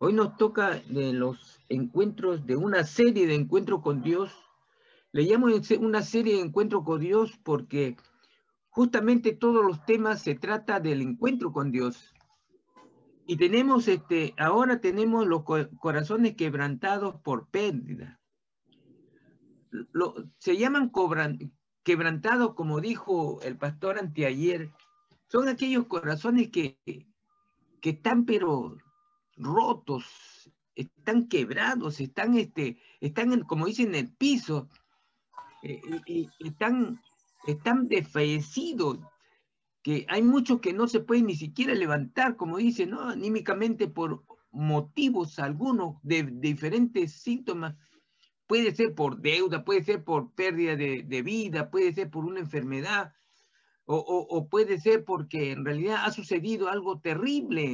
Hoy nos toca de los encuentros, de una serie de encuentros con Dios. Le llamo una serie de encuentros con Dios porque justamente todos los temas se trata del encuentro con Dios. Y tenemos, ahora tenemos los corazones quebrantados por pérdida. Se llaman quebrantados, como dijo el pastor anteayer. Son aquellos corazones que están pero rotos, están quebrados, están como dicen, en el piso, y están desfallecidos, que hay muchos que no se pueden ni siquiera levantar, como dicen, ¿no? Anímicamente por motivos algunos de diferentes síntomas. Puede ser por deuda, puede ser por pérdida de vida, puede ser por una enfermedad, o puede ser porque en realidad ha sucedido algo terrible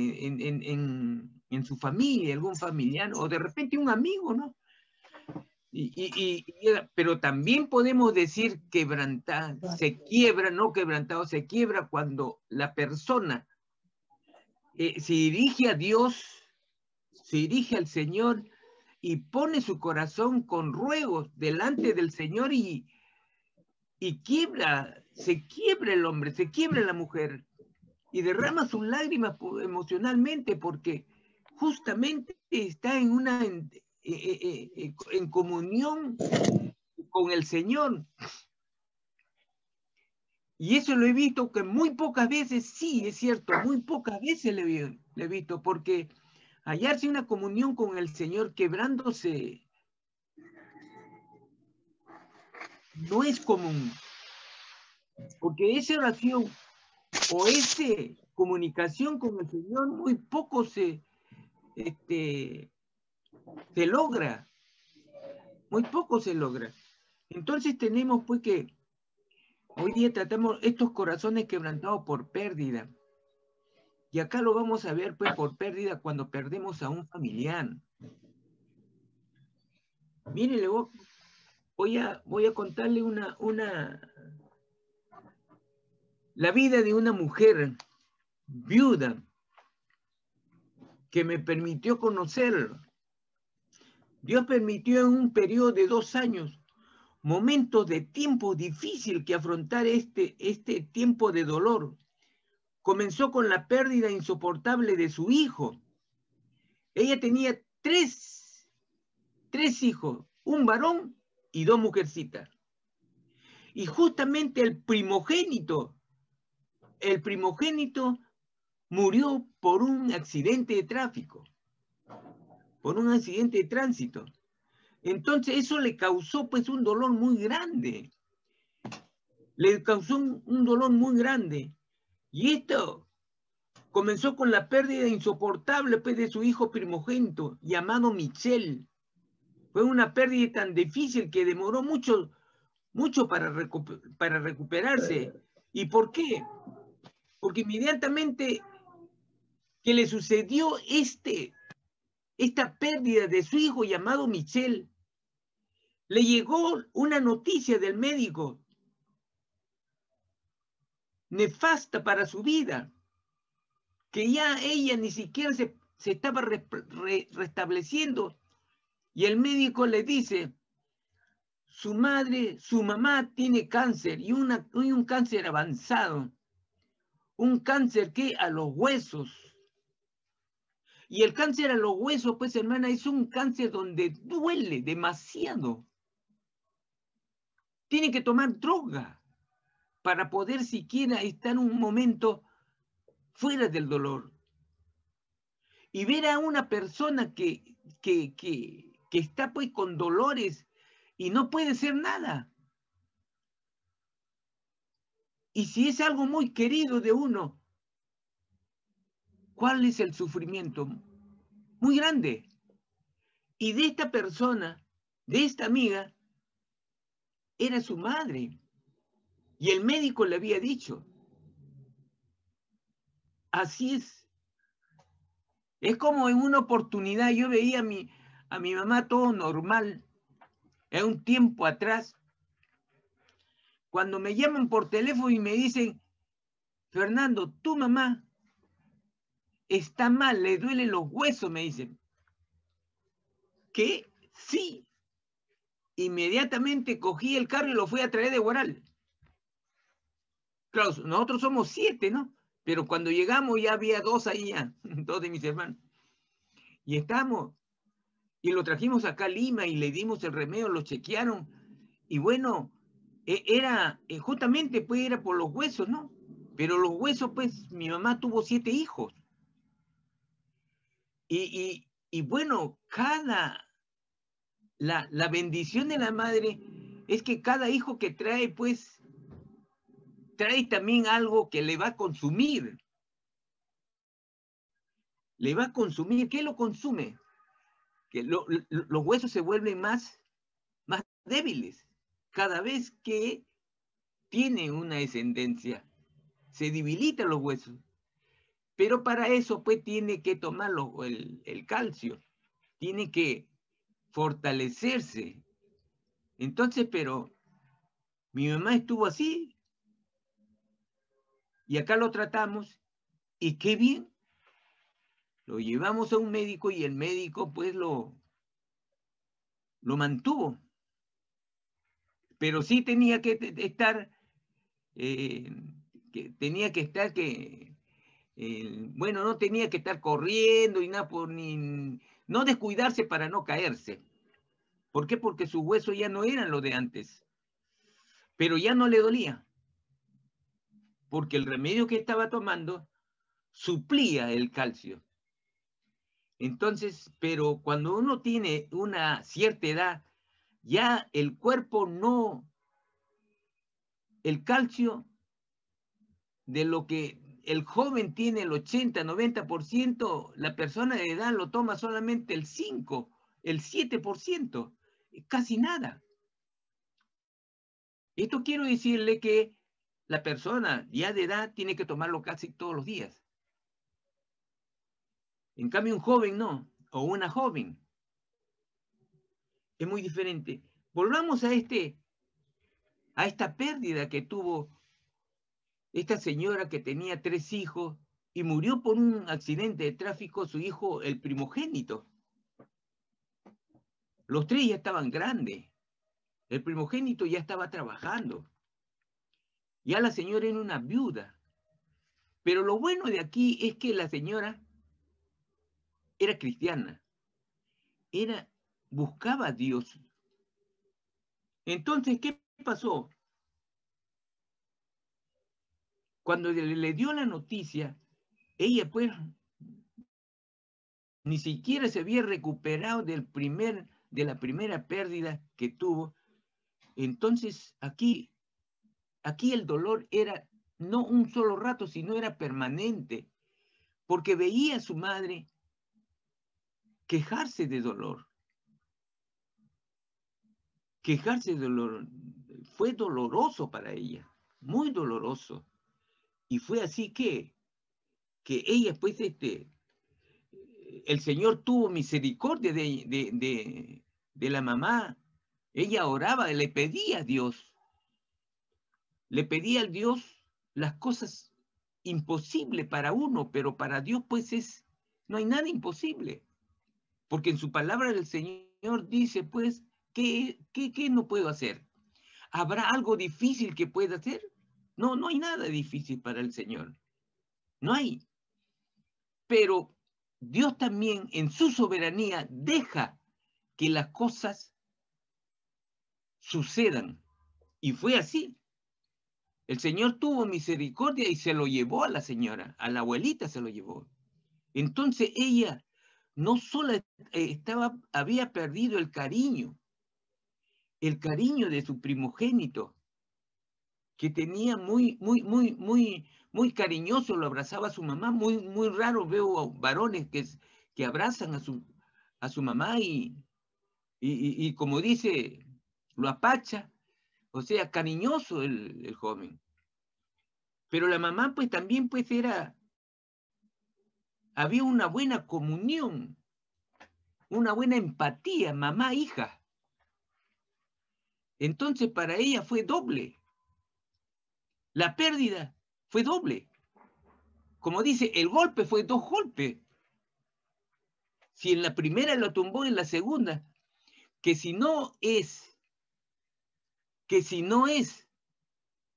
en su familia, algún familiar, o de repente un amigo, ¿no? Pero también podemos decir quebrantar, se quiebra, no quebrantado, se quiebra cuando la persona se dirige a Dios, se dirige al Señor y pone su corazón con ruegos delante del Señor y quiebra, se quiebra el hombre, se quiebra la mujer y derrama sus lágrimas emocionalmente porque justamente está en comunión con el Señor. Y eso lo he visto que muy pocas veces, sí, es cierto, muy pocas veces le he visto, porque hallarse una comunión con el Señor quebrándose no es común, porque esa oración o esa comunicación con el Señor muy poco se logra, muy poco se logra. Entonces tenemos pues que hoy día tratamos estos corazones quebrantados por pérdida. Y acá lo vamos a ver pues por pérdida cuando perdemos a un familiar. Mire, voy a contarle la vida de una mujer viuda que me permitió conocer. Dios permitió en un periodo de 2 años momentos de tiempo difícil que afrontar este tiempo de dolor. Comenzó con la pérdida insoportable de su hijo. Ella tenía tres hijos, un varón y 2 mujercitas. Y justamente el primogénito murió por un accidente de tráfico, por un accidente de tránsito. Entonces eso le causó pues un dolor muy grande. Le causó un dolor muy grande. Y esto comenzó con la pérdida insoportable pues, de su hijo primogénito, llamado Michel. Fue una pérdida tan difícil que demoró mucho para recuperarse. ¿Y por qué? Porque inmediatamente que le sucedió esta pérdida de su hijo llamado Michel, le llegó una noticia del médico nefasta para su vida, que ya ella ni siquiera se estaba restableciendo, y el médico le dice, su mamá tiene cáncer, y un cáncer avanzado, un cáncer que a los huesos. Y el cáncer a los huesos, pues hermana, es un cáncer donde duele demasiado. Tiene que tomar droga para poder siquiera estar un momento fuera del dolor. Y ver a una persona que está pues con dolores y no puede hacer nada. Y si es algo muy querido de uno, ¿cuál es el sufrimiento? Muy grande. Y de esta persona, de esta amiga, era su madre. Y el médico le había dicho, así es. Es como en una oportunidad, yo veía a mi mamá todo normal, en un tiempo atrás, cuando me llaman por teléfono y me dicen, Fernando, tu mamá está mal, le duelen los huesos, me dicen. que sí, inmediatamente cogí el carro y lo fui a traer de Huaral. Claro, nosotros somos 7, ¿no? Pero cuando llegamos ya había 2 ahí ya, 2 de mis hermanos. Y estamos, y lo trajimos acá a Lima y le dimos el remedio, lo chequearon. Y bueno, era, justamente pues era por los huesos, ¿no? Pero los huesos, pues, mi mamá tuvo 7 hijos. Y bueno, la bendición de la madre es que cada hijo que trae, pues, trae también algo que le va a consumir. Le va a consumir. ¿Qué lo consume? Que los huesos se vuelven más débiles. Cada vez que tiene una descendencia, se debilitan los huesos. Pero para eso, pues, tiene que tomarlo el calcio. Tiene que fortalecerse. Entonces, pero mi mamá estuvo así y acá lo tratamos y qué bien. Lo llevamos a un médico y el médico pues lo mantuvo. Pero sí tenía que estar, bueno, no tenía que estar corriendo y nada, no descuidarse para no caerse. ¿Por qué? Porque sus huesos ya no eran los de antes. Pero ya no le dolía. Porque el remedio que estaba tomando suplía el calcio. Entonces, pero cuando uno tiene una cierta edad, ya el cuerpo no, el calcio de lo que el joven tiene el 80, 90%, la persona de edad lo toma solamente el 5, el 7%, casi nada. Esto quiero decirle que la persona ya de edad tiene que tomarlo casi todos los días. En cambio, un joven no, o una joven. Es muy diferente. Volvamos a esta pérdida que tuvo esta señora que tenía 3 hijos y murió por un accidente de tráfico su hijo, el primogénito. Los 3 ya estaban grandes. El primogénito ya estaba trabajando. Ya la señora era una viuda. Pero lo bueno de aquí es que la señora era cristiana. Buscaba a Dios. Entonces, ¿qué pasó? Cuando le dio la noticia, ella pues ni siquiera se había recuperado de la primera pérdida que tuvo. Entonces, aquí el dolor era no un solo rato, sino era permanente, porque veía a su madre quejarse de dolor. Quejarse de dolor. Fue doloroso para ella, muy doloroso. Y fue así que ella, pues, el Señor tuvo misericordia de la mamá. Ella oraba, le pedía a Dios. Le pedía al Dios las cosas imposibles para uno, pero para Dios, pues, no hay nada imposible. Porque en su palabra el Señor dice, pues, ¿qué no puedo hacer? ¿Habrá algo difícil que pueda hacer? No, no hay nada difícil para el Señor. No hay. Pero Dios también en su soberanía deja que las cosas sucedan. Y fue así. El Señor tuvo misericordia y se lo llevó a la señora, a la abuelita se lo llevó. Entonces ella no solo había perdido el cariño de su primogénito, que tenía muy, muy, muy, muy, muy cariñoso, lo abrazaba a su mamá. Muy, muy raro veo varones que abrazan a su mamá y como dice, lo apacha, o sea, cariñoso el joven. Pero la mamá pues también pues había una buena comunión, una buena empatía, mamá-hija. Entonces para ella fue doble. La pérdida fue doble. Como dice, el golpe fue 2 golpes. Si en la primera lo tumbó, en la segunda que si no es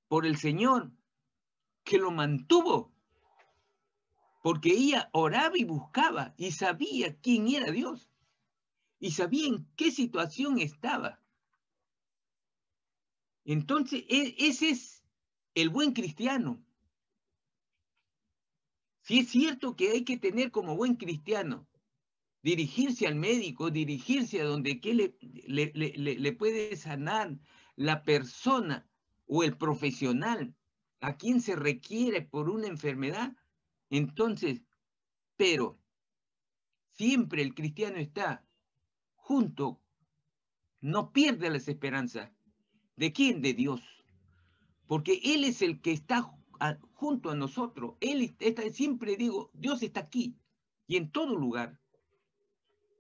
por el Señor que lo mantuvo, porque ella oraba y buscaba y sabía quién era Dios y sabía en qué situación estaba. Entonces, ese es el buen cristiano. Sí es cierto que hay que tener como buen cristiano, dirigirse al médico, dirigirse a donde le puede sanar la persona o el profesional a quien se requiere por una enfermedad. Entonces, pero siempre el cristiano está junto, no pierde las esperanzas. ¿De quién? De Dios. Porque Él es el que está junto a nosotros. Él está, siempre digo, Dios está aquí y en todo lugar.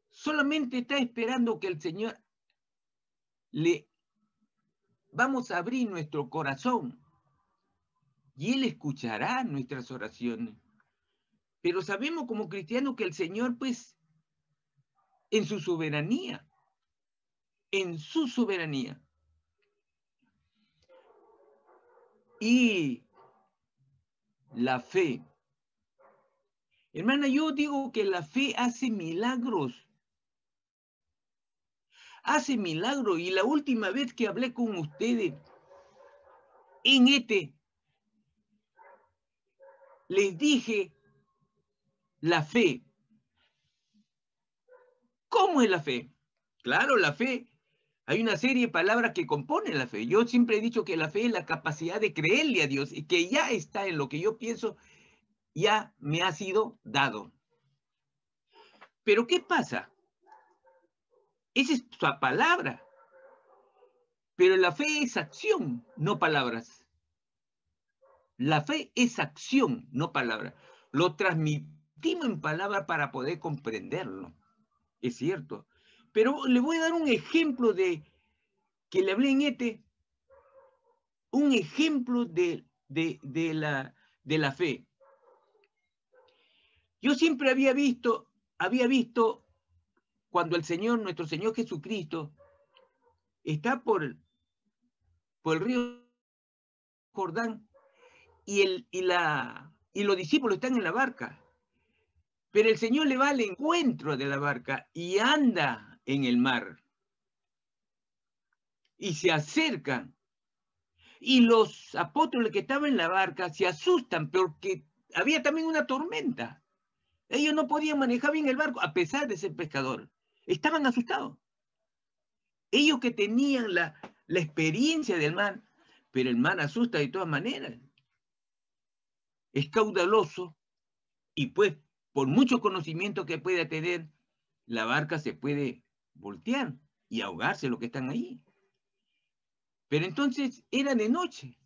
Solamente está esperando que el Señor vamos a abrir nuestro corazón y Él escuchará nuestras oraciones. Pero sabemos como cristianos que el Señor, pues, en su soberanía, y la fe. Hermana, yo digo que la fe hace milagros. Hace milagros. Y la última vez que hablé con ustedes en les dije la fe. ¿Cómo es la fe? Claro, la fe. Hay una serie de palabras que componen la fe. Yo siempre he dicho que la fe es la capacidad de creerle a Dios y que ya está en lo que yo pienso, ya me ha sido dado. Pero ¿qué pasa? Esa es su palabra. Pero la fe es acción, no palabras. La fe es acción, no palabras. Lo transmitimos en palabras para poder comprenderlo. Es cierto. Pero le voy a dar un ejemplo de que le hablé en un ejemplo de la fe. Yo siempre había visto cuando el Señor, nuestro Señor Jesucristo, está por el río Jordán y los discípulos están en la barca. Pero el Señor le va al encuentro de la barca y anda en el mar. Y se acercan. Y los apóstoles que estaban en la barca se asustan porque había también una tormenta. Ellos no podían manejar bien el barco a pesar de ser pescadores. Estaban asustados. Ellos que tenían la experiencia del mar, pero el mar asusta de todas maneras. Es caudaloso y pues por mucho conocimiento que pueda tener, la barca se puede voltear y ahogarse los que están ahí. Pero entonces era de noche.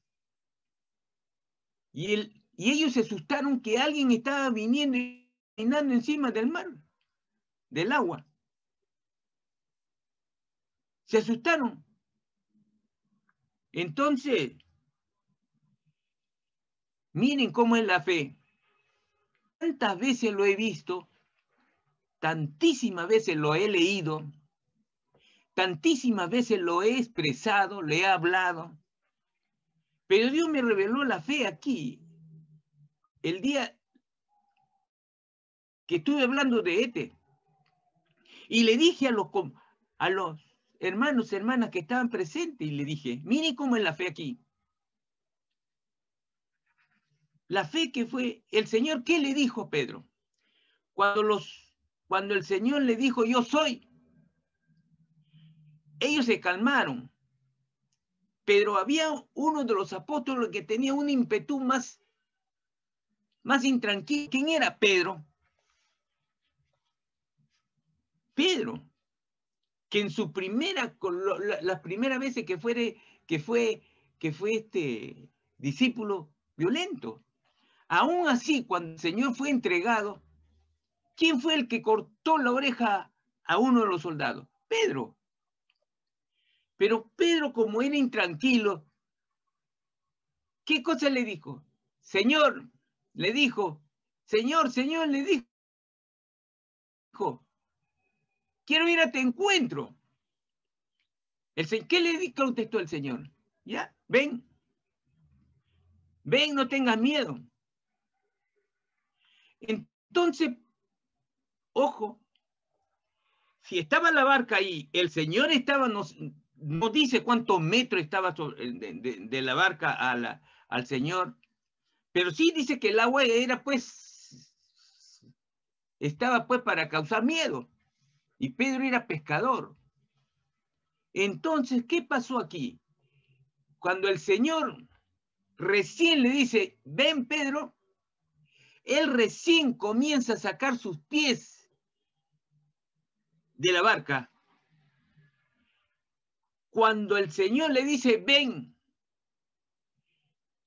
Y ellos se asustaron que alguien estaba viniendo y caminando encima del mar, del agua. Se asustaron. Entonces, miren cómo es la fe. Tantas veces lo he visto, tantísimas veces lo he leído, tantísimas veces lo he expresado, le he hablado. Pero Dios me reveló la fe aquí. El día que estuve hablando de y le dije a los hermanos, hermanas que estaban presentes, y le dije, miren cómo es la fe aquí. La fe que fue, el Señor, ¿qué le dijo a Pedro? Cuando el Señor le dijo, yo soy, ellos se calmaron. Pero había uno de los apóstoles que tenía un ímpetu más intranquilo. ¿Quién era? Pedro. Pedro, que en su las primeras veces que fue discípulo violento. Aún así, cuando el Señor fue entregado, ¿quién fue el que cortó la oreja a uno de los soldados? Pedro. Pero Pedro, como era intranquilo, ¿qué cosa le dijo? Señor, le dijo, Señor, le dijo, quiero ir a tu encuentro. ¿Qué le contestó el Señor? Ya, ven, ven, no tengas miedo. Entonces, ojo, si estaba la barca ahí, el Señor estaba, no dice cuántos metros estaba de la barca al Señor, pero sí dice que el agua era pues, estaba pues para causar miedo, y Pedro era pescador. Entonces, ¿qué pasó aquí? Cuando el Señor recién le dice, ven Pedro, él recién comienza a sacar sus pies de la barca. Cuando el Señor le dice, ven,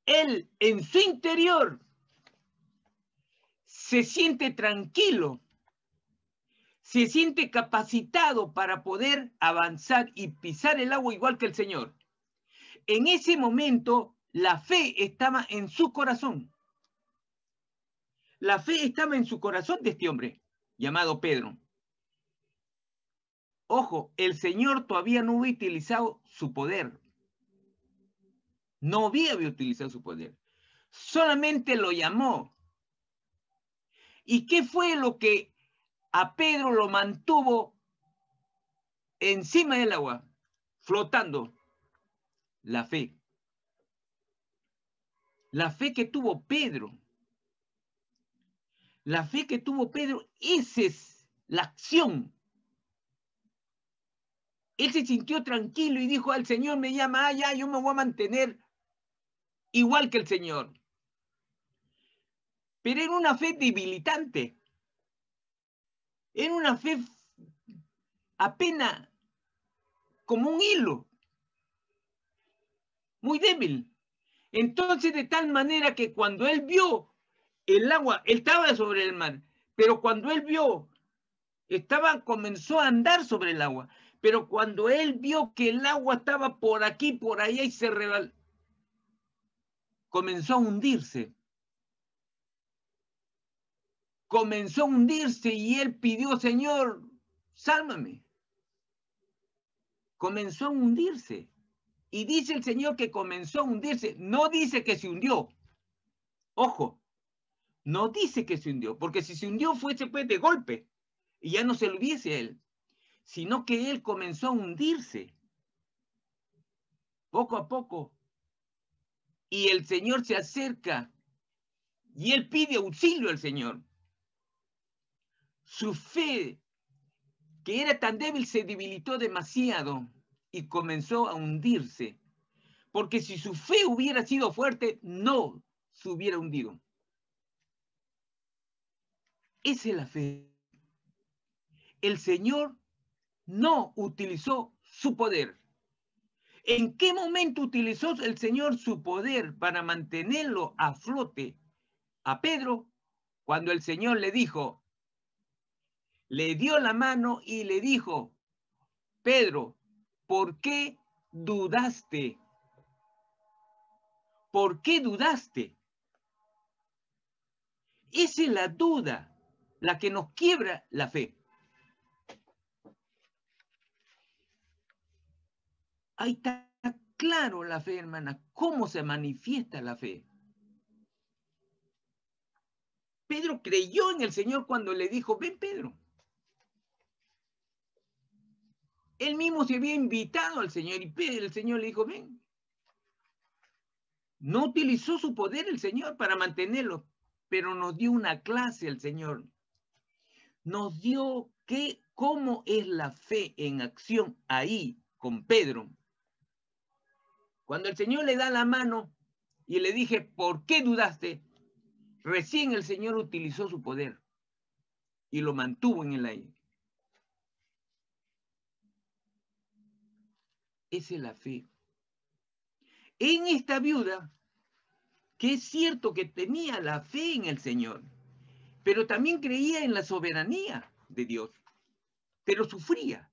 él en su interior se siente tranquilo, se siente capacitado para poder avanzar y pisar el agua igual que el Señor. En ese momento, la fe estaba en su corazón. La fe estaba en su corazón de este hombre, llamado Pedro. Ojo, el Señor todavía no había utilizado su poder. No había utilizado su poder. Solamente lo llamó. ¿Y qué fue lo que a Pedro lo mantuvo encima del agua, flotando? La fe. La fe que tuvo Pedro. La fe que tuvo Pedro, esa es la acción. Él se sintió tranquilo y dijo, al Señor me llama, ya, yo me voy a mantener igual que el Señor. Pero era una fe debilitante. Era una fe apenas como un hilo. Muy débil. Entonces, de tal manera que cuando él vio el agua, él estaba sobre el mar, pero cuando él vio, comenzó a andar sobre el agua, pero cuando él vio que el agua estaba por aquí, por allá y se rebaló, comenzó a hundirse. Comenzó a hundirse y él pidió, Señor, sálvame. Comenzó a hundirse. Y dice el Señor que comenzó a hundirse. No dice que se hundió. Ojo, no dice que se hundió, porque si se hundió fuese pues de golpe y ya no se lo hubiese a él, sino que él comenzó a hundirse poco a poco. Y el Señor se acerca y él pide auxilio al Señor. Su fe, que era tan débil, se debilitó demasiado y comenzó a hundirse. Porque si su fe hubiera sido fuerte, no se hubiera hundido. Esa es la fe. El Señor no utilizó su poder. ¿En qué momento utilizó el Señor su poder para mantenerlo a flote a Pedro? Cuando el Señor le dijo, le dio la mano y le dijo, Pedro, ¿por qué dudaste? ¿Por qué dudaste? Esa es la duda, la que nos quiebra la fe. Ahí está claro la fe, hermana, cómo se manifiesta la fe. Pedro creyó en el Señor cuando le dijo, ven Pedro. Él mismo se había invitado al Señor y el Señor le dijo, ven. No utilizó su poder el Señor para mantenerlo, pero nos dio una clase el Señor. Nos dio cómo es la fe en acción ahí con Pedro. Cuando el Señor le da la mano y le dije, ¿por qué dudaste? Recién el Señor utilizó su poder y lo mantuvo en el aire. Esa es la fe. En esta viuda, que es cierto que tenía la fe en el Señor, pero también creía en la soberanía de Dios, pero sufría.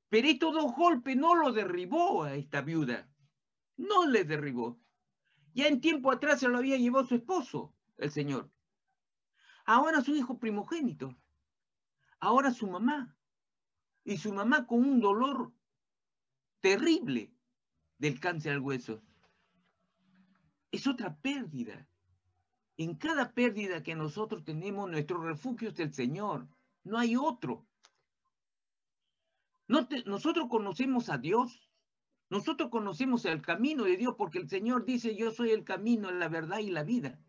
Pero estos dos golpes no lo derribó a esta viuda, no le derribó. Ya en tiempo atrás se lo había llevado su esposo, el Señor. Ahora su hijo primogénito, ahora su mamá, y su mamá con un dolor terrible del cáncer al hueso. Es otra pérdida. En cada pérdida que nosotros tenemos, nuestro refugio es el Señor. No hay otro. Nosotros conocemos a Dios. Nosotros conocemos el camino de Dios porque el Señor dice, yo soy el camino, la verdad y la vida.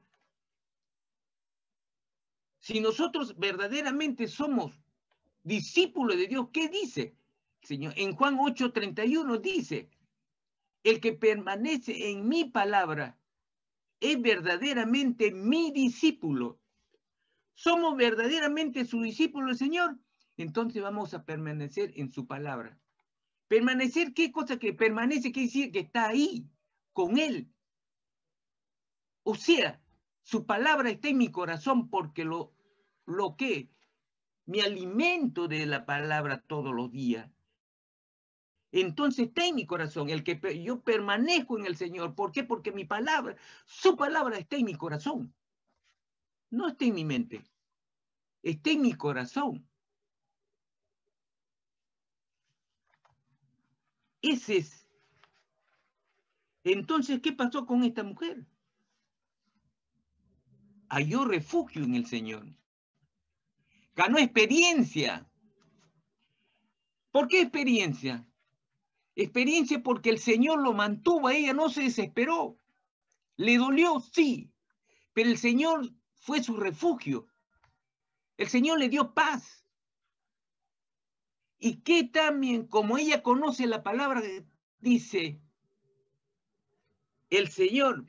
Si nosotros verdaderamente somos discípulos de Dios, ¿qué dice el Señor? En Juan 8:31 dice, el que permanece en mi palabra es verdaderamente mi discípulo. ¿Somos verdaderamente su discípulo, Señor? Entonces vamos a permanecer en su palabra. Permanecer, ¿qué cosa que permanece? Quiere decir que está ahí, con Él. O sea, su palabra está en mi corazón porque lo que me alimento de la palabra todos los días. Entonces está en mi corazón, el que yo permanezco en el Señor. ¿Por qué? Porque mi palabra, su palabra está en mi corazón. No está en mi mente, está en mi corazón. Ese es. Entonces, ¿qué pasó con esta mujer? Halló refugio en el Señor. Ganó experiencia. ¿Por qué experiencia? Experiencia porque el Señor lo mantuvo a ella, no se desesperó. Le dolió, sí, pero el Señor fue su refugio. El Señor le dio paz. Y que también, como ella conoce la palabra, dice, el Señor,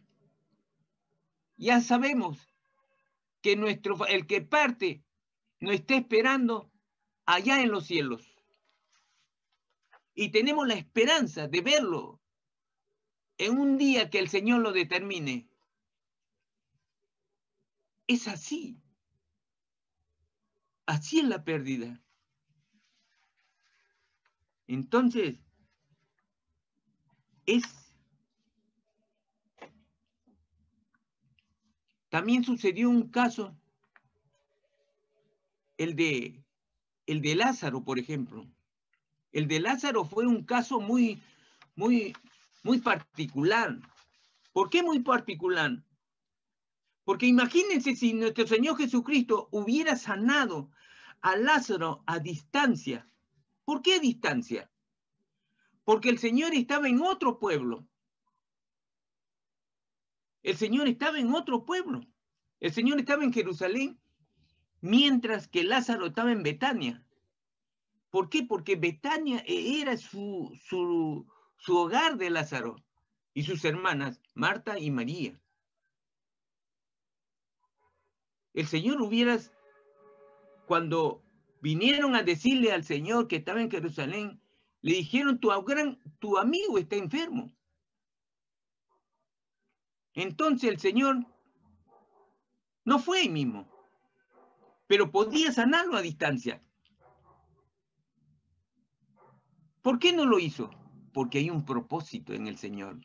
ya sabemos que el que parte nos está esperando allá en los cielos. Y tenemos la esperanza de verlo en un día que el Señor lo determine. Es así. Así es la pérdida. Entonces, también sucedió un caso, el de Lázaro, por ejemplo. El de Lázaro fue un caso muy particular. ¿Por qué muy particular? Porque imagínense si nuestro Señor Jesucristo hubiera sanado a Lázaro a distancia. ¿Por qué a distancia? Porque el Señor estaba en otro pueblo. El Señor estaba en otro pueblo. El Señor estaba en Jerusalén, mientras que Lázaro estaba en Betania. ¿Por qué? Porque Betania era su hogar de Lázaro y sus hermanas, Marta y María. El Señor cuando vinieron a decirle al Señor que estaba en Jerusalén, le dijeron, tu amigo está enfermo. Entonces el Señor no fue ahí mismo, pero podía sanarlo a distancia. ¿Por qué no lo hizo? Porque hay un propósito en el Señor.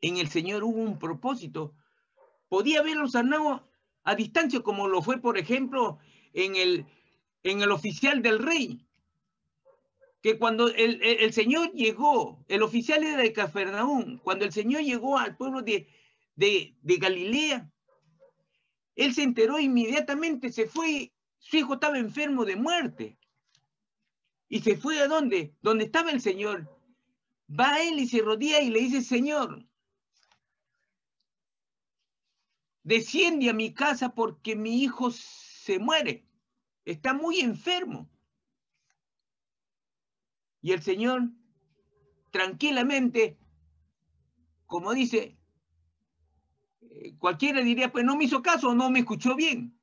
En el Señor hubo un propósito. Podía haberlo sanado a distancia, como lo fue, por ejemplo, en el oficial del rey. Que cuando el Señor llegó, el oficial era de Cafarnaúm, cuando el Señor llegó al pueblo de Galilea, él se enteró inmediatamente, se fue, su hijo estaba enfermo de muerte. Y se fue ¿a dónde? Donde estaba el Señor. Va a él y se rodea y le dice, Señor, desciende a mi casa porque mi hijo se muere, está muy enfermo. Y el Señor, tranquilamente, como dice, cualquiera diría, pues no me hizo caso, no me escuchó bien.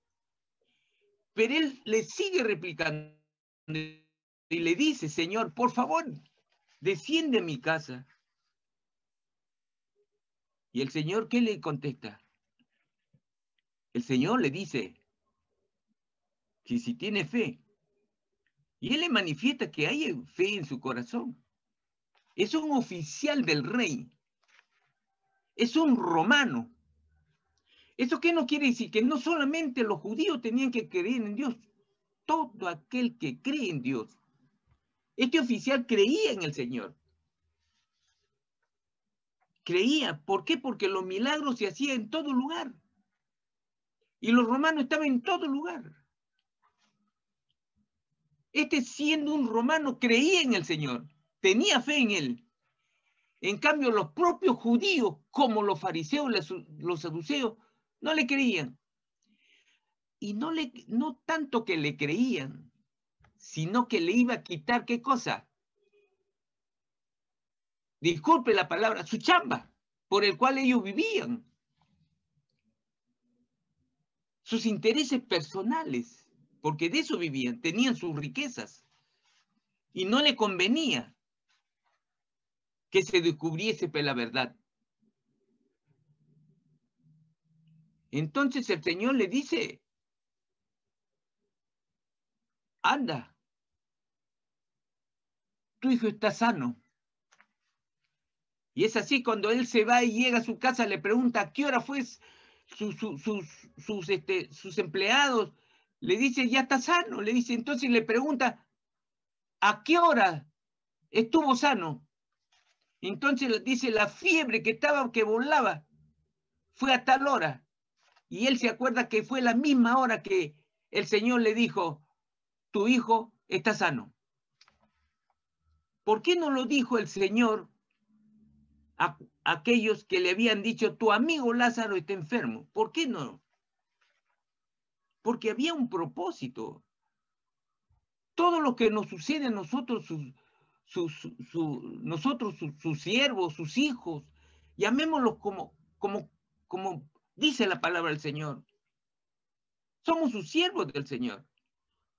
Pero él le sigue replicando y le dice, Señor, por favor, desciende a mi casa. Y el Señor, ¿qué le contesta? El Señor le dice que si tiene fe, y él le manifiesta que hay fe en su corazón. Es un oficial del rey. Es un romano. ¿Eso qué no quiere decir? Que no solamente los judíos tenían que creer en Dios. Todo aquel que cree en Dios Este oficial creía en el Señor. Creía. ¿Por qué? Porque los milagros se hacían en todo lugar. Y los romanos estaban en todo lugar. Este, siendo un romano, creía en el Señor. Tenía fe en él. En cambio, los propios judíos, como los fariseos, los saduceos, no le creían. Y no tanto que le creían, sino que le iba a quitar, ¿qué cosa? Disculpe la palabra, su chamba, por el cual ellos vivían. Sus intereses personales, porque de eso vivían, tenían sus riquezas. Y no le convenía que se descubriese la verdad. Entonces el Señor le dice, anda, tu hijo está sano. Y es así, cuando él se va y llega a su casa, le pregunta a qué hora fue sus empleados. Le dice, ya está sano. Le dice, entonces le pregunta, ¿a qué hora estuvo sano? Entonces dice, la fiebre que volaba, fue a tal hora. Y él se acuerda que fue la misma hora que el Señor le dijo, tu hijo está sano. ¿Por qué no lo dijo el Señor a aquellos que le habían dicho, tu amigo Lázaro está enfermo? ¿Por qué no? Porque había un propósito. Todo lo que nos sucede a nosotros, sus siervos, sus hijos, llamémoslos como dice la palabra del Señor. Somos sus siervos del Señor.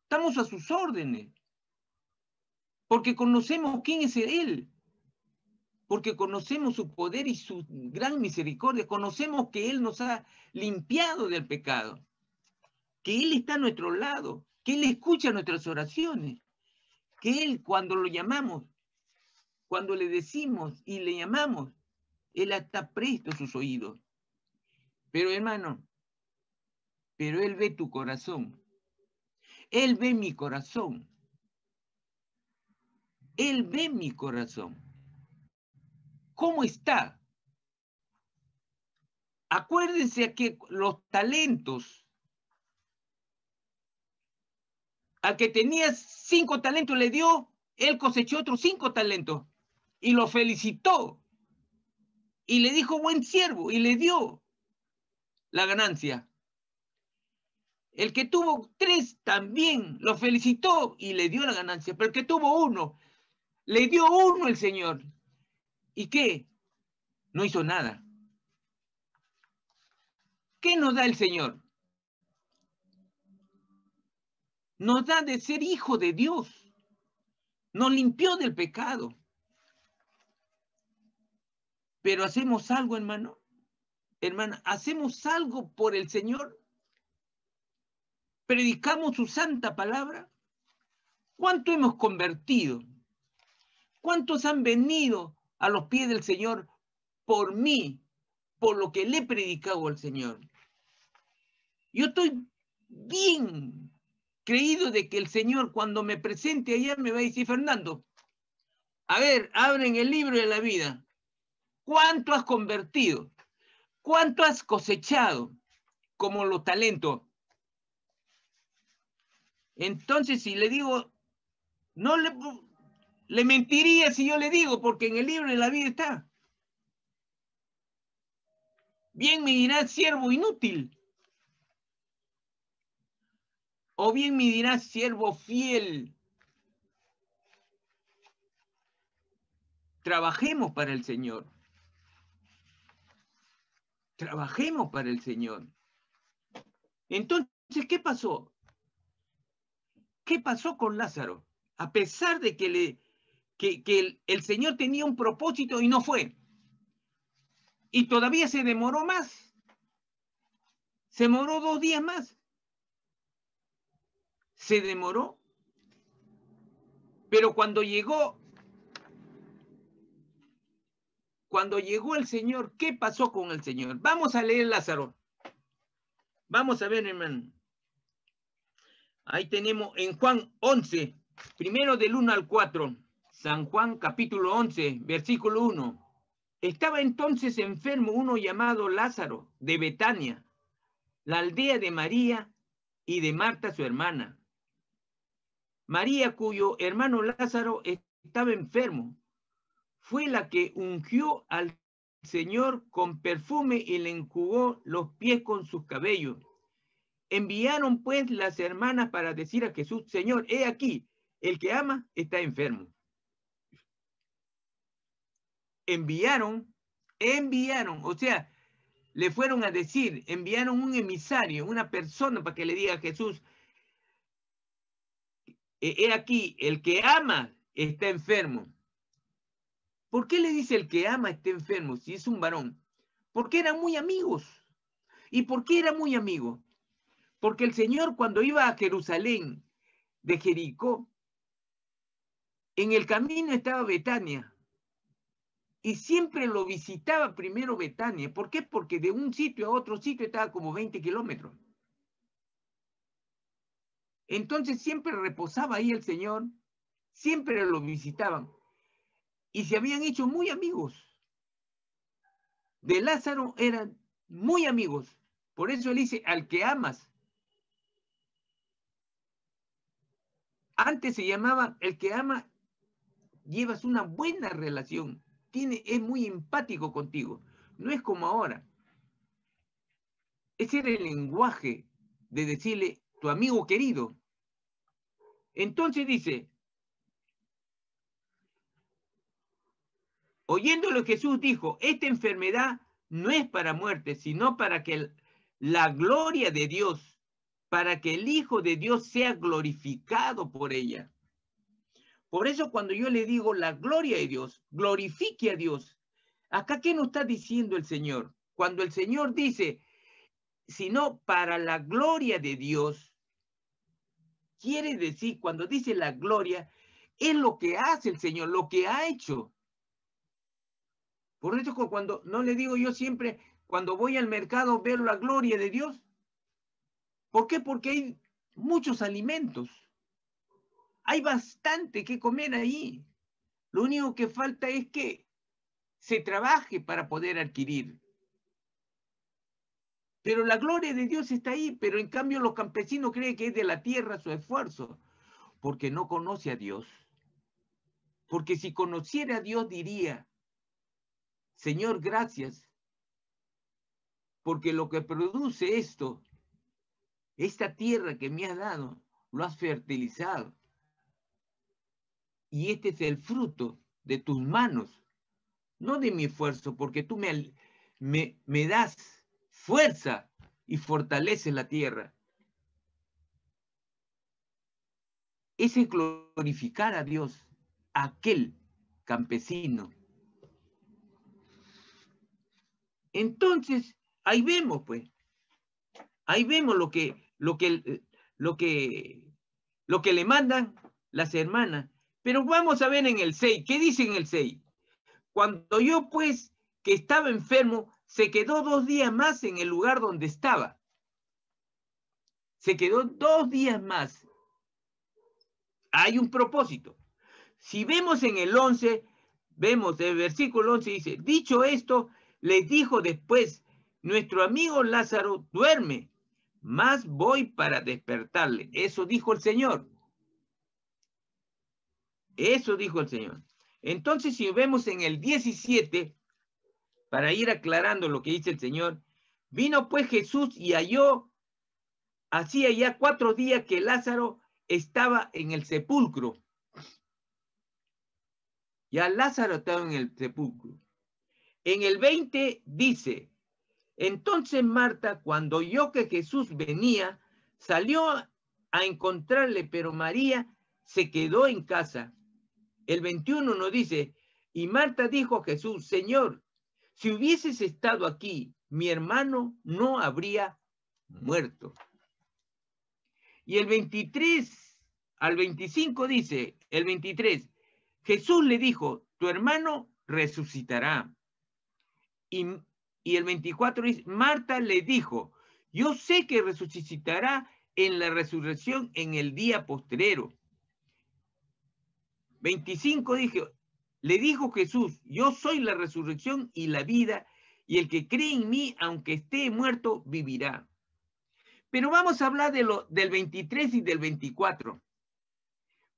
Estamos a sus órdenes. Porque conocemos quién es Él. Porque conocemos su poder y su gran misericordia. Conocemos que Él nos ha limpiado del pecado. Que Él está a nuestro lado. Que Él escucha nuestras oraciones. Que Él, cuando lo llamamos, cuando le decimos y le llamamos, Él está presto a sus oídos. Pero hermano, pero Él ve tu corazón. Él ve mi corazón. Él ve mi corazón. ¿Cómo está? Acuérdense que los talentos, al que tenía 5 talentos le dio, él cosechó otros 5 talentos y lo felicitó y le dijo buen siervo y le dio la ganancia. El que tuvo 3 también lo felicitó y le dio la ganancia, pero el que tuvo 1, le dio 1 el Señor. ¿Y qué? No hizo nada. ¿Qué nos da el Señor? Nos da de ser hijo de Dios. Nos limpió del pecado. Pero hacemos algo, hermano. Hermana, hacemos algo por el Señor. Predicamos su santa palabra. ¿Cuánto hemos convertido? ¿Cuántos han venido a los pies del Señor por mí, por lo que le he predicado al Señor? Yo estoy bien creído de que el Señor, cuando me presente allá, me va a decir, Fernando, a ver, abren el libro de la vida. ¿Cuánto has convertido? ¿Cuánto has cosechado como los talentos? Entonces, si le digo, no le mentiría si yo le digo, porque en el libro de la vida está. Bien me dirá siervo inútil. O bien me dirá siervo fiel. Trabajemos para el Señor. Trabajemos para el Señor. Entonces, ¿qué pasó? ¿Qué pasó con Lázaro? A pesar de que el Señor tenía un propósito y no fue. Y todavía se demoró más. Se demoró 2 días más. Se demoró. Pero cuando llegó el Señor, ¿qué pasó con el Señor? Vamos a leer Lázaro. Vamos a ver, hermano. Ahí tenemos en Juan 11, Primero del 1 al 4, San Juan capítulo 11, versículo 1. Estaba entonces enfermo uno llamado Lázaro, de Betania, la aldea de María y de Marta su hermana. María, cuyo hermano Lázaro estaba enfermo, fue la que ungió al Señor con perfume y le enjugó los pies con sus cabellos. Enviaron pues las hermanas para decir a Jesús: Señor, he aquí, el que ama está enfermo. Enviaron, o sea, le fueron a decir, enviaron un emisario, una persona para que le diga a Jesús: he aquí, el que ama está enfermo. ¿Por qué le dice el que ama está enfermo si es un varón? Porque eran muy amigos. ¿Y por qué era muy amigo? Porque el Señor, cuando iba a Jerusalén de Jericó, en el camino estaba Betania. Y siempre lo visitaba primero Betania. ¿Por qué? Porque de un sitio a otro sitio estaba como 20 kilómetros. Entonces siempre reposaba ahí el Señor, siempre lo visitaban. Y se habían hecho muy amigos. De Lázaro eran muy amigos. Por eso él dice: al que amas. Antes se llamaba el que ama, llevas una buena relación. Es muy empático contigo. No es como ahora. Ese era el lenguaje de decirle tu amigo querido. Entonces dice: oyéndolo Jesús dijo: esta enfermedad no es para muerte, sino para que la gloria de Dios, para que el Hijo de Dios sea glorificado por ella. Por eso cuando yo le digo la gloria de Dios, glorifique a Dios. Acá, ¿qué nos está diciendo el Señor? Cuando el Señor dice, sino para la gloria de Dios, quiere decir, cuando dice la gloria, es lo que hace el Señor, lo que ha hecho. Por eso cuando no le digo yo siempre, cuando voy al mercado, veo la gloria de Dios. ¿Por qué? Porque hay muchos alimentos. Hay bastante que comer ahí. Lo único que falta es que se trabaje para poder adquirir. Pero la gloria de Dios está ahí, pero en cambio los campesinos creen que es de la tierra su esfuerzo, porque no conoce a Dios. Porque si conociera a Dios diría: Señor, gracias, porque lo que produce esta tierra que me has dado, lo has fertilizado. Y este es el fruto de tus manos, no de mi esfuerzo, porque tú me das fuerza y fortaleces la tierra. Ese es glorificar a Dios, a aquel campesino. Entonces, ahí vemos, pues, ahí vemos lo que le mandan las hermanas. Pero vamos a ver en el 6, ¿qué dice en el 6? Cuando yo, pues, que estaba enfermo, se quedó 2 días más en el lugar donde estaba. Se quedó 2 días más. Hay un propósito. Si vemos en el 11, vemos el versículo 11, dice: dicho esto, les dijo después: nuestro amigo Lázaro duerme, mas voy para despertarle. Eso dijo el Señor. Eso dijo el Señor. Entonces, si vemos en el 17, para ir aclarando lo que dice el Señor: vino pues Jesús y halló, hacía ya 4 días que Lázaro estaba en el sepulcro. Ya Lázaro estaba en el sepulcro. En el 20 dice: entonces Marta, cuando oyó que Jesús venía, salió a encontrarle, pero María se quedó en casa. El 21 nos dice: y Marta dijo a Jesús: Señor, si hubieses estado aquí, mi hermano no habría muerto. Y el 23 al 25 dice, el 23, Jesús le dijo: tu hermano resucitará. Y el 24 dice, Marta le dijo: yo sé que resucitará en la resurrección en el día postrero. 25 le dijo Jesús, yo soy la resurrección y la vida, y el que cree en mí, aunque esté muerto, vivirá. Pero vamos a hablar del 23 y del 24.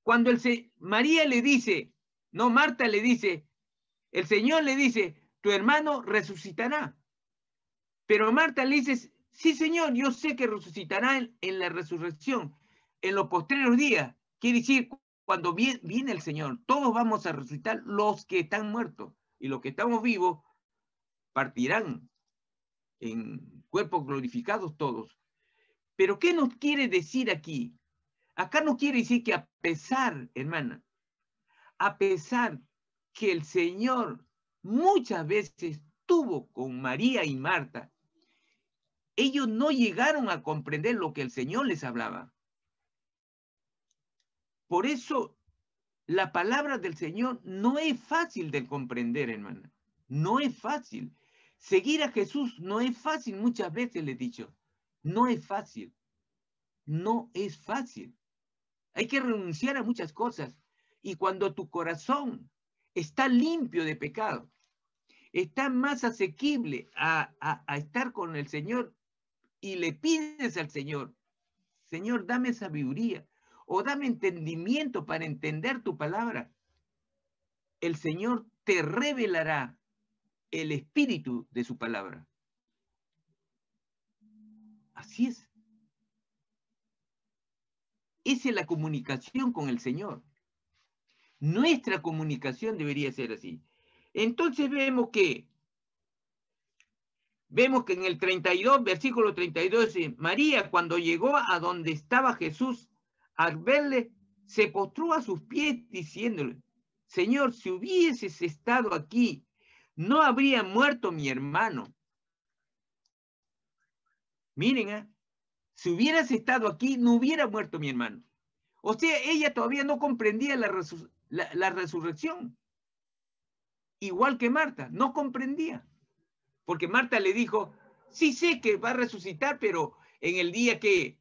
Cuando María le dice, no, Marta le dice, el Señor le dice, tu hermano resucitará. Pero Marta le dice, sí, Señor, yo sé que resucitará en la resurrección, en los postreros días. Quiere decir, cuando viene el Señor, todos vamos a resucitar, los que están muertos. Y los que estamos vivos partirán en cuerpos glorificados todos. Pero ¿qué nos quiere decir aquí? Acá no quiere decir que a pesar, hermana, a pesar que el Señor muchas veces tuvo con María y Marta, ellos no llegaron a comprender lo que el Señor les hablaba. Por eso la palabra del Señor no es fácil de comprender, hermana. No es fácil. Seguir a Jesús no es fácil, muchas veces le he dicho. No es fácil. No es fácil. Hay que renunciar a muchas cosas. Y cuando tu corazón está limpio de pecado, está más asequible a estar con el Señor y le pides al Señor, Señor, dame sabiduría o dame entendimiento para entender tu palabra, el Señor te revelará el espíritu de su palabra. Así es. Esa es la comunicación con el Señor. Nuestra comunicación debería ser así. Entonces vemos que en el 32, versículo 32, dice, María, cuando llegó a donde estaba Jesús, al verle, se postró a sus pies diciéndole, Señor, si hubieses estado aquí, no habría muerto mi hermano. Miren, si hubieras estado aquí, no hubiera muerto mi hermano. O sea, ella todavía no comprendía la resurrección. Igual que Marta, no comprendía. Porque Marta le dijo, sí sé que va a resucitar, pero en el día que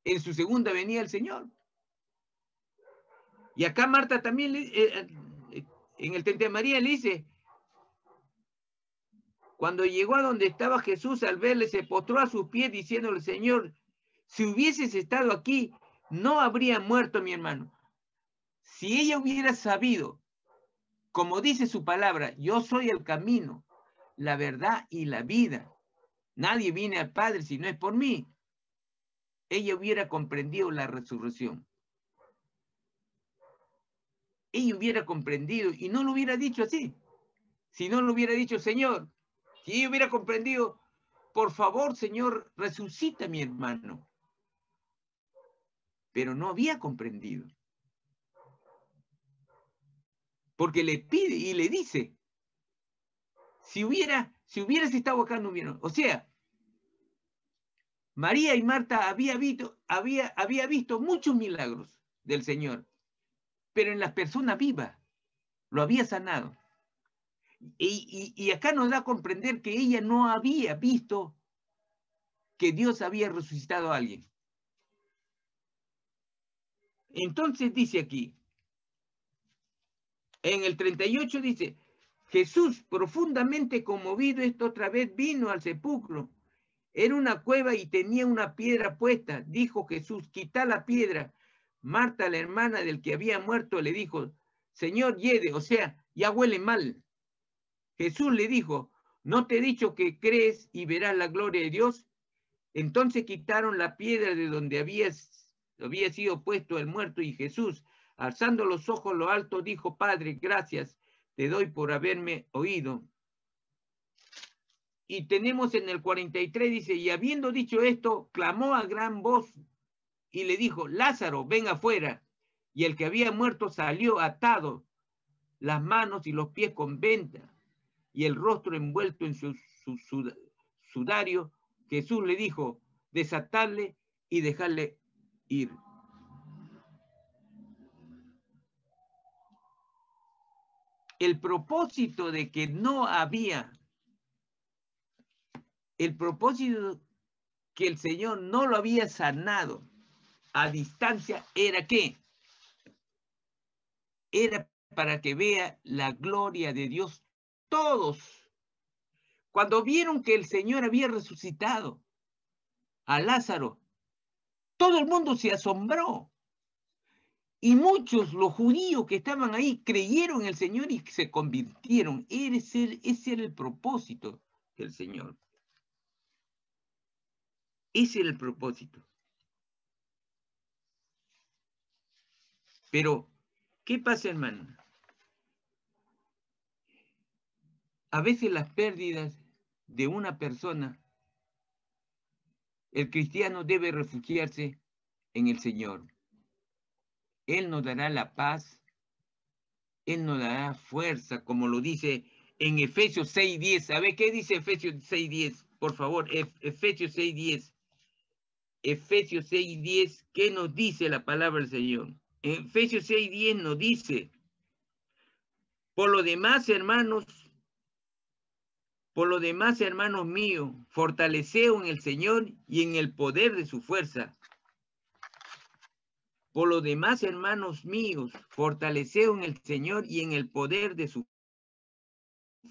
en su segunda venía el Señor. Y acá Marta también, en el 30 de María le dice, cuando llegó a donde estaba Jesús, al verle, se postró a sus pies diciéndole, Señor, si hubieses estado aquí, no habría muerto mi hermano. Si ella hubiera sabido, como dice su palabra, yo soy el camino, la verdad y la vida. Nadie viene al Padre si no es por mí. Ella hubiera comprendido la resurrección. Ella hubiera comprendido y no lo hubiera dicho así. Si no lo hubiera dicho, Señor, si ella hubiera comprendido, por favor, Señor, resucita a mi hermano. Pero no había comprendido. Porque le pide y le dice, si hubieras estado acá, no hubiera. O sea, María y Marta había visto muchos milagros del Señor, pero en las personas vivas lo había sanado. Y acá nos da a comprender que ella no había visto que Dios había resucitado a alguien. Entonces dice aquí, en el 38 dice, Jesús, profundamente conmovido, esta otra vez vino al sepulcro. Era una cueva y tenía una piedra puesta. Dijo Jesús, quita la piedra. Marta, la hermana del que había muerto, le dijo, Señor, hiede, o sea, ya huele mal. Jesús le dijo, ¿no te he dicho que crees y verás la gloria de Dios? Entonces quitaron la piedra de donde había sido puesto el muerto, y Jesús, alzando los ojos lo alto, dijo, Padre, gracias te doy por haberme oído. Y tenemos en el 43, dice, y habiendo dicho esto, clamó a gran voz y le dijo, Lázaro, ven afuera. Y el que había muerto salió atado, las manos y los pies con venda, y el rostro envuelto en su sudario. Jesús le dijo, desatarle y dejarle ir. El propósito de que no había, el propósito que el Señor no lo había sanado a distancia era que era para que vea la gloria de Dios todos. Cuando vieron que el Señor había resucitado a Lázaro, todo el mundo se asombró. Y muchos, los judíos que estaban ahí, creyeron en el Señor y se convirtieron. Ese era el propósito del Señor. Ese era el propósito. Pero, ¿qué pasa, hermano? A veces las pérdidas de una persona, el cristiano debe refugiarse en el Señor. Él nos dará la paz, Él nos dará fuerza, como lo dice en Efesios 6:10. ¿Sabe qué dice Efesios 6:10? Por favor, Efesios 6:10. Efesios 6:10, ¿qué nos dice la palabra del Señor? En Efesios 6:10 nos dice, por lo demás, hermanos míos, fortaleceos en el Señor y en el poder de su fuerza. Por lo demás, hermanos míos, fortaleceos en el Señor y en el poder de su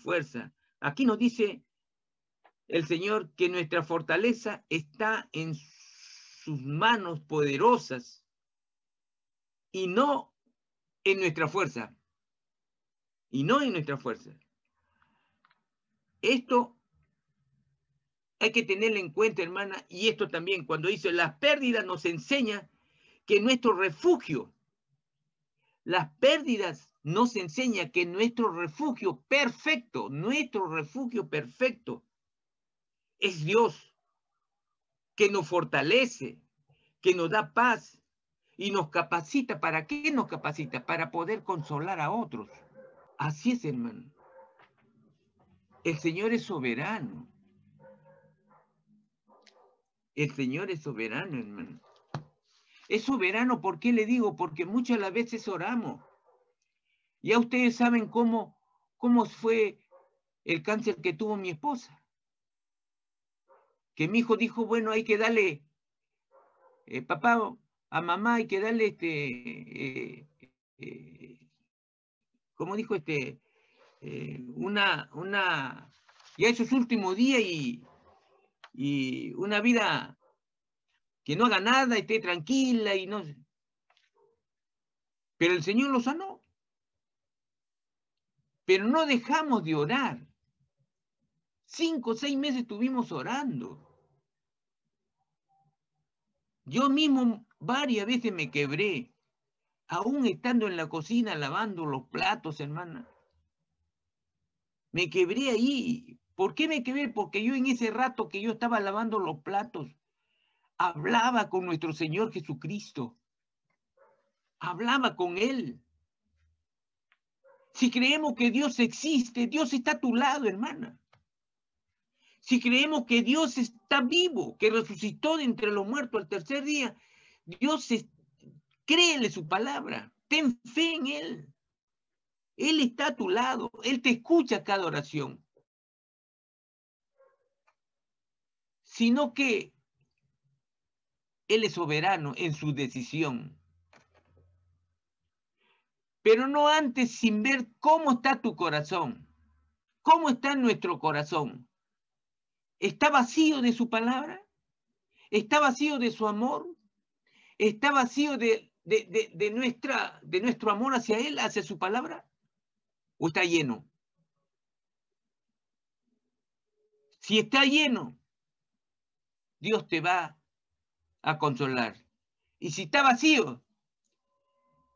fuerza. Aquí nos dice el Señor que nuestra fortaleza está en sus manos poderosas y no en nuestra fuerza. Y no en nuestra fuerza. Esto hay que tenerlo en cuenta, hermana, y esto también, cuando dice las pérdidas nos enseña que nuestro refugio, las pérdidas nos enseña que nuestro refugio perfecto es Dios, que nos fortalece, que nos da paz y nos capacita. ¿Para qué nos capacita? Para poder consolar a otros. Así es, hermano. El Señor es soberano. El Señor es soberano, hermano. Es soberano, ¿por qué le digo? Porque muchas las veces oramos. Ya ustedes saben cómo fue el cáncer que tuvo mi esposa. Que mi hijo dijo, bueno, hay que darle, papá, a mamá hay que darle ¿cómo dijo? Ya esos últimos días y una vida que no haga nada, esté tranquila y no. Pero el Señor lo sanó. Pero no dejamos de orar. 5 o 6 meses estuvimos orando. Yo mismo varias veces me quebré, aún estando en la cocina lavando los platos, hermana. Me quebré ahí. ¿Por qué me quebré? Porque yo en ese rato que yo estaba lavando los platos, hablaba con nuestro Señor Jesucristo. Hablaba con Él. Si creemos que Dios existe, Dios está a tu lado, hermana. Si creemos que Dios está vivo, que resucitó de entre los muertos al tercer día, créele su palabra, ten fe en Él. Él está a tu lado, Él te escucha cada oración. Sino que Él es soberano en su decisión. Pero no antes sin ver cómo está tu corazón. ¿Cómo está nuestro corazón? ¿Está vacío de su palabra? ¿Está vacío de su amor? ¿Está vacío de nuestro amor hacia Él, hacia su palabra? ¿O está lleno? Si está lleno, Dios te va a consolar. Y si está vacío,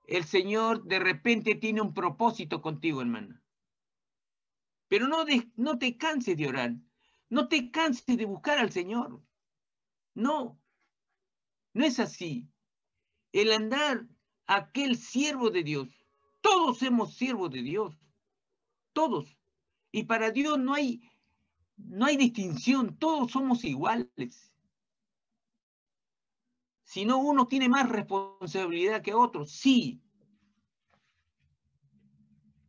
el Señor de repente tiene un propósito contigo, hermana. Pero no te canses de orar. No te canses de buscar al Señor. No, no es así. El andar aquel siervo de Dios. Todos somos siervos de Dios. Todos. Y para Dios no hay distinción. Todos somos iguales. Si no, uno tiene más responsabilidad que otro. Sí.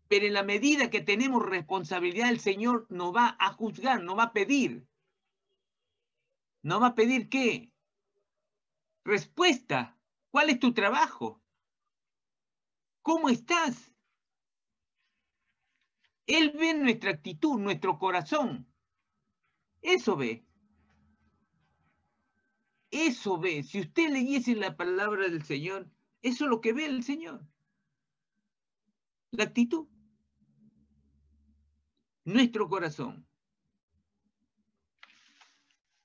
Pero en la medida que tenemos responsabilidad, el Señor nos va a juzgar, nos va a pedir. ¿Nos va a pedir qué? Respuesta. ¿Cuál es tu trabajo? ¿Cómo estás? Él ve nuestra actitud, nuestro corazón. Eso ve. Eso ve. Si usted leyese la palabra del Señor, eso es lo que ve el Señor. La actitud. Nuestro corazón.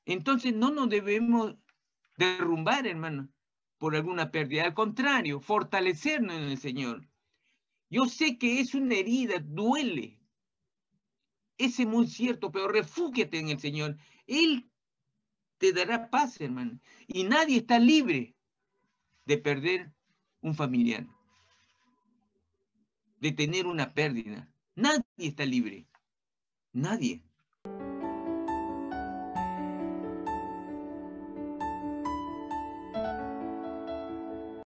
Entonces no nos debemos derrumbar, hermano, por alguna pérdida. Al contrario, fortalecernos en el Señor. Yo sé que es una herida, duele. Ese es muy cierto, pero refúgiate en el Señor. Él te dará paz, hermano. Y nadie está libre de perder un familiar, de tener una pérdida. Nadie está libre. Nadie.